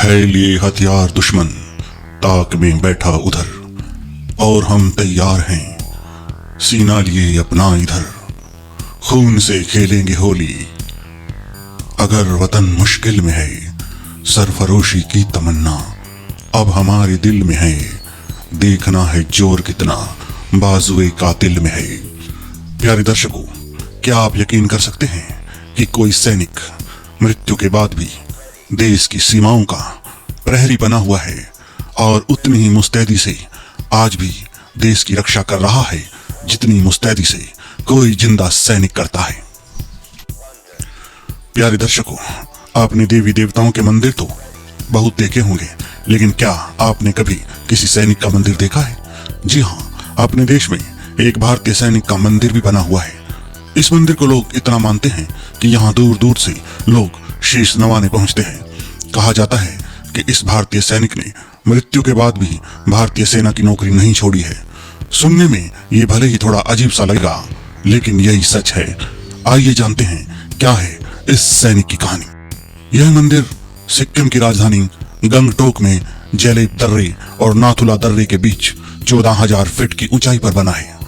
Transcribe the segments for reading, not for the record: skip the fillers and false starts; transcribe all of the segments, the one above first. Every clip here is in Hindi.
है लिए हथियार दुश्मन ताक में बैठा उधर, और हम तैयार हैं सीना लिए अपना इधर। खून से खेलेंगे होली अगर वतन मुश्किल में है, सरफरोशी की तमन्ना अब हमारे दिल में है। देखना है जोर कितना बाजुए कातिल में है। प्यारे दर्शकों, क्या आप यकीन कर सकते हैं कि कोई सैनिक मृत्यु के बाद भी देश की सीमाओं का प्रहरी बना हुआ है और उतनी ही मुस्तैदी से आज भी देश की रक्षा कर रहा है जितनी मुस्तैदी से कोई जिंदा सैनिक करता है। प्यारे दर्शकों, आपने देवी देवताओं के मंदिर तो बहुत देखे होंगे, लेकिन क्या आपने कभी किसी सैनिक का मंदिर देखा है? जी हाँ, अपने देश में एक भारतीय सैनिक का मंदिर भी बना हुआ है। इस मंदिर को लोग इतना मानते हैं कि यहाँ दूर दूर से लोग शीश नवाने पहुंचते हैं। कहा जाता है कि इस भारतीय सैनिक ने मृत्यु के बाद भी भारतीय सेना की नौकरी नहीं छोड़ी है। सुनने में ये भले ही थोड़ा अजीब सा लगेगा, लेकिन यही सच है। आइए जानते हैं क्या है इस सैनिक की कहानी। यह मंदिर सिक्किम की राजधानी गंगटोक में जेलेब दर्रे और नाथुला दर्रे के बीच 14,000 फीट की ऊंचाई पर बना है।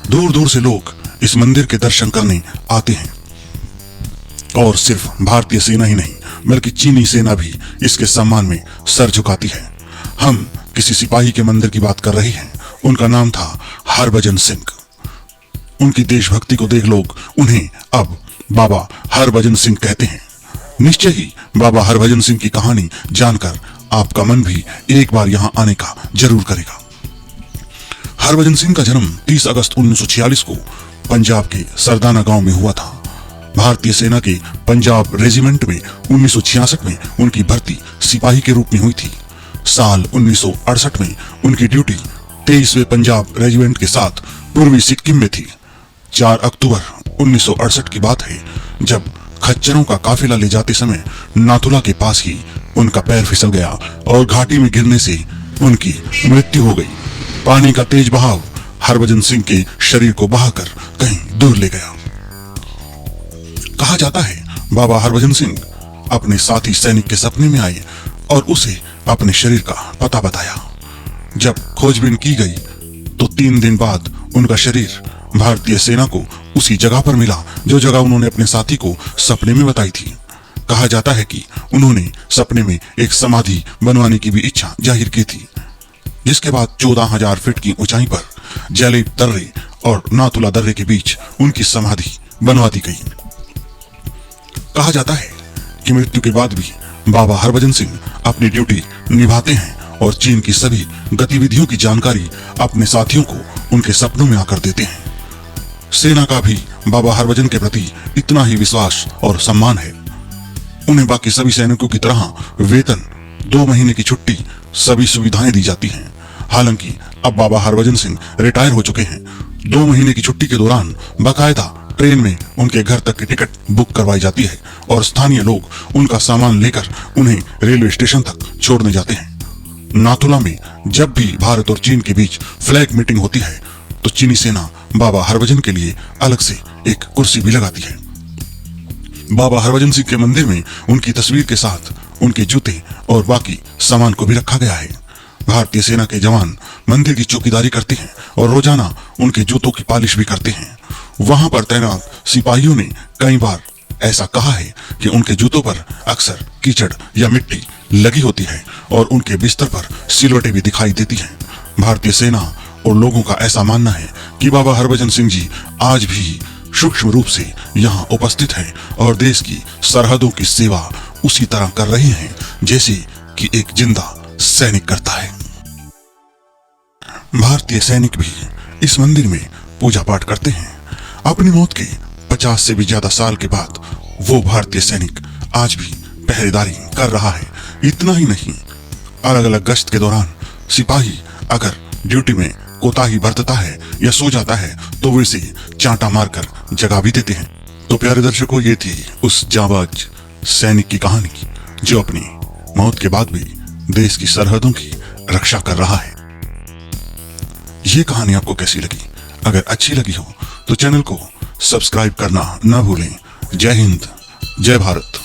दूर दूर से लोग इस मंदिर के दर्शन करने आते हैं और सिर्फ भारतीय सेना ही नहीं बल्कि चीनी सेना भी इसके सम्मान में सर झुकाती है। हम किसी सिपाही के मंदिर की बात कर रहे हैं। उनका नाम था हरभजन सिंह। उनकी देशभक्ति को देख लोग उन्हें अब बाबा हरभजन सिंह कहते हैं। निश्चय ही बाबा हरभजन सिंह की कहानी जानकर आपका मन भी एक बार यहाँ आने का जरूर करेगा। हरभजन सिंह का जन्म 30 अगस्त 1946 को पंजाब के सरदाना गांव में हुआ था। भारतीय सेना के पंजाब रेजिमेंट में 1966 में उनकी भर्ती सिपाही के रूप में हुई थी। साल 1968 में उनकी ड्यूटी 23वें पंजाब रेजिमेंट के साथ पूर्वी सिक्किम में थी। 4 अक्टूबर 1968 की बात है जब खच्चरों का काफिला ले जाते समय नाथुला के पास ही उनका पैर फिसल गया और घाटी में गिरने से उनकी मृत्यु हो गई। पानी का तेज बहाव हरभजन सिंह के शरीर को बहाकर कहीं दूर ले गया। कहा जाता है बाबा हरभजन सिंह अपने साथी सैनिक के सपने में आए और उसे अपने शरीर का पता बताया। जब खोजबीन की गई तो 3 दिन बाद उनका शरीर भारतीय सेना को उसी जगह पर मिला जो जगह उन्होंने अपने साथी को सपने में बताई थी। कहा जाता है कि उन्होंने सपने में एक समाधि बनवाने की भी इच्छा जाहिर की थी, जिसके बाद 14,000 फीट की ऊंचाई पर जेलेब दर्रे और नाथुला दर्रे के बीच उनकी समाधि बनवा दी गई। कहा जाता है कि मृत्यु के बाद भी बाबा हरभजन सिंह अपनी ड्यूटी निभाते हैं और चीन की सभी गतिविधियों की जानकारी अपने साथियों को उनके सपनों में आकर देते हैं। सेना का भी बाबा हरभजन के प्रति इतना ही विश्वास और सम्मान है। उन्हें बाकी सभी सैनिकों की तरह वेतन, 2 महीने की छुट्टी, सभी सुविधाएं दी जाती हैं। हालांकि अब बाबा हरभजन सिंह रिटायर हो चुके हैं। 2 महीने की छुट्टी के दौरान बाकायदा ट्रेन में उनके घर तक की टिकट बुक करवाई जाती है और स्थानीय लोग उनका सामान लेकर उन्हें रेलवे स्टेशन तक छोड़ने जाते हैं। नाथुला में जब भी भारत और चीन के बीच फ्लैग मीटिंग होती है तो चीनी सेना बाबा हरभजन के लिए अलग से एक कुर्सी भी लगाती है। बाबा हरभजन सिंह के मंदिर में उनकी तस्वीर के साथ उनके जूते और बाकी सामान को भी रखा गया है। भारतीय सेना के जवान मंदिर की चौकीदारी करते हैं और रोजाना उनके जूतों की पालिश भी करते हैं। वहां पर तैनात सिपाहियों ने कई बार ऐसा कहा है कि उनके जूतों पर अक्सर कीचड़ या मिट्टी लगी होती है और उनके बिस्तर पर सिलवटें भी दिखाई देती हैं। भारतीय सेना और लोगों का ऐसा मानना है कि बाबा हरभजन सिंह जी आज भी सूक्ष्म रूप से यहाँ उपस्थित हैं और देश की सरहदों की सेवा उसी तरह कर रहे हैं जैसे कि एक जिंदा सैनिक करता है। भारतीय सैनिक भी इस मंदिर में पूजा पाठ करते हैं। अपनी मौत के 50 से भी ज्यादा साल के बाद वो भारतीय सैनिक आज भी पहरेदारी कर रहा है। इतना ही नहीं, अलग अलग गश्त के दौरान सिपाही अगर ड्यूटी में कोताही बरतता है या सो जाता है तो वे इसे चांटा मारकर जगा भी देते हैं। तो प्यारे दर्शकों, ये थी उस जांबाज सैनिक की कहानी जो अपनी मौत के बाद भी देश की सरहदों की रक्षा कर रहा है। ये कहानी आपको कैसी लगी? अगर अच्छी लगी हो तो चैनल को सब्सक्राइब करना ना भूलें। जय हिंद, जय भारत।